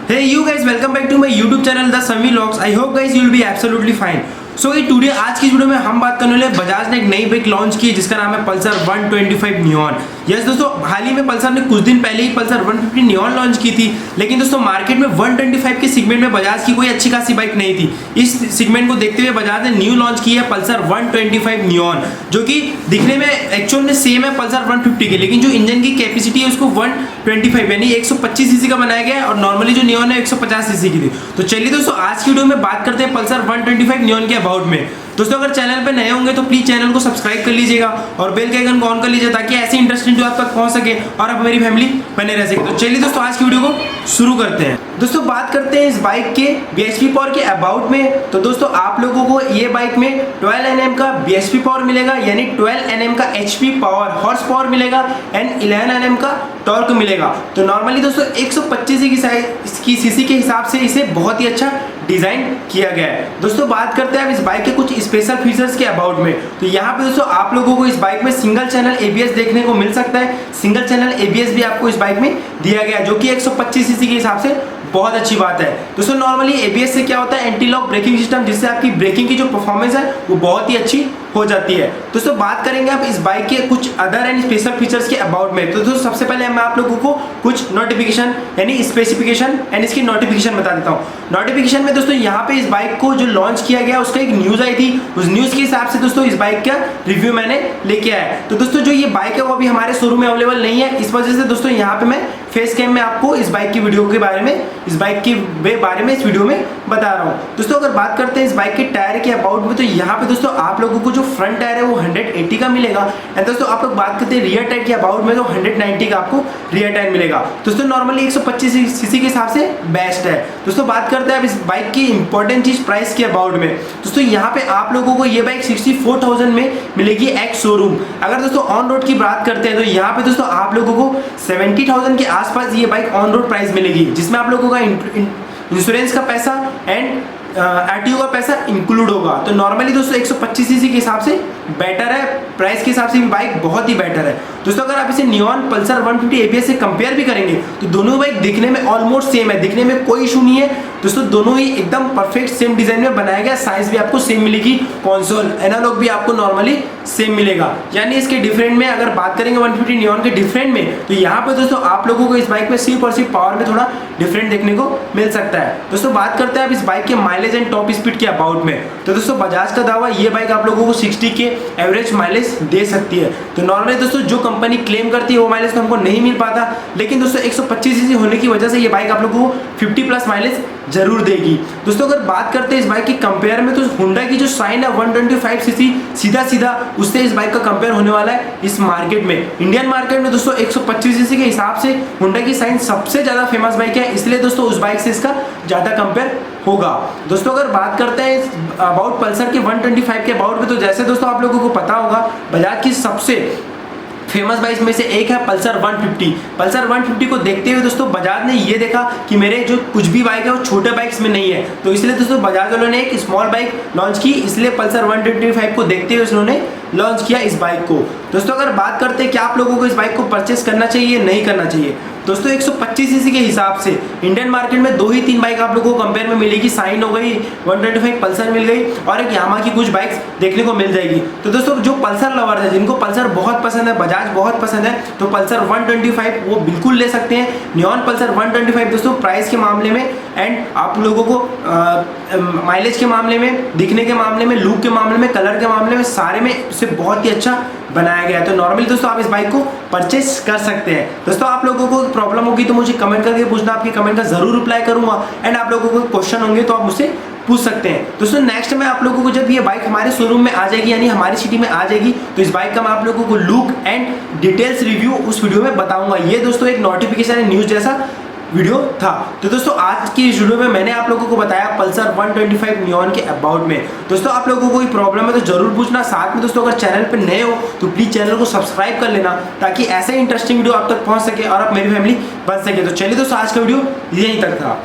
Hey you guys, welcome back to my YouTube channel The Sami Vlogs. I hope guys you will be absolutely fine. सो ये today आज की video में हम बात करने वाले बजाज ने एक नई बाइक लॉन्च की है जिसका नाम है पल्सर 125 नियॉन। यस दोस्तों, हाल ही में पल्सर ने कुछ दिन पहले ही पल्सर 150 नियॉन लॉन्च की थी, लेकिन दोस्तों मार्केट में 125 के सेगमेंट में बजाज की कोई अच्छी खासी बाइक नहीं थी। इस सेगमेंट को देखते हुए बजाज ने न्यू लॉन्च की है पल्सर 125 नियॉन, जो कि दिखने में एक्चुअल में सेम है पल्सर 150 के, लेकिन जो इंजन की कैपेसिटी है उसको 125 यानी 125 सीसी का बनाया गया है और नॉर्मली जो नियॉन है 150 सीसी की थी। तो चलिए दोस्तों आज की वीडियो में बात करते हैं पल्सर 125 नियॉन के अबाउट में। दोस्तों अगर चैनल पे नए होंगे तो प्लीज चैनल को सब्सक्राइब कर लीजिएगा और बेल के आइकन को ऑन कर लीजिए ताकि ऐसी इंटरेस्टिंग वीडियो आप तक पहुंच सके और आप मेरी फैमिली बने रह सके। तो चलिए दोस्तों आज की वीडियो को शुरू करते हैं। दोस्तों बात करते हैं इस बाइक के बीएचपी पावर के अबाउट में। तो दोस्तों आप लोगों को ये बाइक में 12 Nm का बीएचपी पावर मिलेगा, यानी 12 Nm का एचपी पावर हॉर्स पावर मिलेगा एंड 11 Nm का टॉर्क मिलेगा। तो नॉर्मली दोस्तों 125 की सीसी के हिसाब से इसे बहुत ही अच्छा डिजाइन किया गया है। दोस्तों बात करते हैं अब इस बाइक के कुछ स्पेशल फीचर्स के अबाउट में। तो यहाँ पे दोस्तों आप लोगों को इस बाइक में सिंगल चैनल एबीएस देखने को मिल सकता है। सिंगल चैनल एबीएस भी आपको इस बाइक में दिया गया है, जो कि 125 सीसी के हिसाब से बहुत अच्छी बात है। दोस्तों नॉर्मली एबीएस से क्या होता है, एंटी लॉक ब्रेकिंग सिस्टम, जिससे आपकी ब्रेकिंग की जो परफॉर्मेंस है वो बहुत ही अच्छी हो जाती है। दोस्तों बात करेंगे आप इस बाइक के कुछ अदर एंड स्पेशल फीचर्स के अबाउट में। तो दोस्तों सबसे पहले मैं आप लोगों को कुछ नोटिफिकेशन यानी स्पेसिफिकेशन एंड इसकी नोटिफिकेशन बता देता हूँ। नोटिफिकेशन में दोस्तों यहाँ पे इस बाइक को जो लॉन्च किया गया उसका एक न्यूज आई थी, उस न्यूज के हिसाब से दोस्तों इस बाइक का रिव्यू मैंने लेके आया है। तो दोस्तों जो ये बाइक है वो अभी हमारे शोरूम में अवेलेबल नहीं है, इस वजह से दोस्तों यहाँ पे मैं फेस कैम में आपको इस बाइक की वीडियो के बारे में इस बाइक के बारे में इस वीडियो में बता रहा हूँ। दोस्तों अगर बात करते हैं इस बाइक के टायर के अबाउट में, तो यहाँ पे दोस्तों आप लोगों को जो फ्रंट टायर है वो 180 का मिलेगा एंड दोस्तों आप लोग बात करते हैं रियर टायर के अबाउट में तो 190 का आपको रियर टायर मिलेगा। दोस्तों नॉर्मली 125 सीसी के हिसाब से बेस्ट है। दोस्तों बात करते हैं अब इस बाइक की इंपॉर्टेंट चीज प्राइस के अबाउट में। दोस्तों यहाँ पे आप लोगों को ये बाइक 64,000 में मिलेगी एक्स शोरूम। अगर दोस्तों ऑन रोड की बात करते हैं तो यहाँ पे दोस्तों आप लोगों को 70,000 के आसपास ये बाइक ऑन रोड प्राइस मिलेगी, जिसमें आप लोगों का इंश्योरेंस का पैसा एंड आरटीओ का पैसा इंक्लूड होगा। तो नॉर्मली दोस्तों 125 सीसी के हिसाब से बेटर है, प्राइस के हिसाब से भी बाइक बहुत ही बेटर है। दोस्तों अगर आप इसे नियॉन पल्सर 150 एबीएस से कंपेयर भी करेंगे तो दोनों बाइक दिखने में ऑलमोस्ट सेम है, दिखने में कोई इशू नहीं है। दोस्तों दोनों ही एकदम परफेक्ट सेम डिजाइन में बनाया गया, साइज भी आपको सेम मिलेगी, कंसोल एनालॉग भी आपको नॉर्मली सेम मिलेगा। यानी इसके डिफरेंट में अगर बात करेंगे 150 नियॉन के डिफरेंट में, तो यहाँ पे दोस्तों आप लोगों को इस बाइक में सिर्फ और सिर्फ पावर में थोड़ा डिफरेंट देखने को मिल सकता है। दोस्तों बात करते हैं अब इस बाइक के माइलेज एंड टॉप स्पीड के अबाउट में। तो दोस्तों बजाज का दावा ये बाइक आप लोगों को 60 के एवरेज माइलेज दे सकती है। तो नॉर्मली दोस्तों जो कंपनी क्लेम करती है वो माइलेज तो हमको नहीं मिल पाता, लेकिन दोस्तों 125 सीसी होने की वजह से ये बाइक आप लोगों को 50 प्लस माइलेज जरूर देगी। दोस्तों अगर बात करते हैं इस बाइक की कंपेयर में, तो होंडा की जो शाइन है 125 सीसी सीधा सीधा उससे इस बाइक का कंपेयर होने वाला है इस मार्केट में। इंडियन मार्केट में दोस्तों 125 सीसी के हिसाब से होंडा की शाइन सबसे ज्यादा फेमस बाइक है, इसलिए दोस्तों उस बाइक से इसका ज्यादा कंपेयर होगा। दोस्तों अगर बात करते हैं अबाउट पल्सर के 125 के अबाउट में, तो जैसे दोस्तों आप लोगों को पता होगा बजाज की सबसे फेमस बाइक में से एक है पल्सर 150। पल्सर 150 को देखते हुए दोस्तों बजाज ने ये देखा कि मेरे जो कुछ भी बाइक है वो छोटे बाइक्स में नहीं है, तो इसलिए दोस्तों बजाज वालों ने एक स्मॉल बाइक लॉन्च की, इसलिए पल्सर 125 को देखते हुए उन्होंने लॉन्च किया इस बाइक को। दोस्तों अगर बात करते हैं कि आप लोगों को इस बाइक को परचेस करना चाहिए नहीं करना चाहिए, दोस्तों 125 सीसी के हिसाब से इंडियन मार्केट में 2 ही 3 बाइक आप लोगों को कंपेयर में मिलेगी। साइन हो गई, 125 पल्सर मिल गई और एक यामा की कुछ बाइक्स देखने को मिल जाएगी। तो दोस्तों जो पल्सर लवर है, जिनको पल्सर बहुत पसंद है, बजाज बहुत पसंद है, तो पल्सर 125 वो बिल्कुल ले सकते हैं। नियॉन पल्सर 125 दोस्तों प्राइस के मामले में एंड आप लोगों को माइलेज के मामले में, दिखने के मामले में, लुक के मामले में, कलर के मामले में, सारे में से बहुत ही अच्छा बनाया गया है। तो नॉर्मली दोस्तों आप इस बाइक को परचेस कर सकते हैं। दोस्तों आप लोगों को प्रॉब्लम होगी तो मुझे कमेंट करके पूछना, आपकी कमेंट का जरूर रिप्लाई करूंगा एंड आप लोगों को क्वेश्चन होंगे तो आप मुझसे पूछ सकते हैं। दोस्तों नेक्स्ट में आप लोगों को जब ये बाइक हमारे शोरूम में आ जाएगी यानी हमारी सिटी में आ जाएगी, तो इस बाइक का मैं आप लोगों को लुक एंड डिटेल्स रिव्यू उस वीडियो में बताऊंगा। ये दोस्तों एक नोटिफिकेशन न्यूज जैसा वीडियो था। तो दोस्तों आज की इस वीडियो में मैंने आप लोगों को बताया पल्सर 125 नियॉन के अबाउट में। दोस्तों आप लोगों को कोई प्रॉब्लम है तो जरूर पूछना। साथ में दोस्तों अगर चैनल पर नए हो तो प्लीज चैनल को सब्सक्राइब कर लेना ताकि ऐसे इंटरेस्टिंग वीडियो आप तक पहुंच सके और आप मेरी फैमिली बन सके। तो चलिए दोस्तों आज का वीडियो यहीं तक था।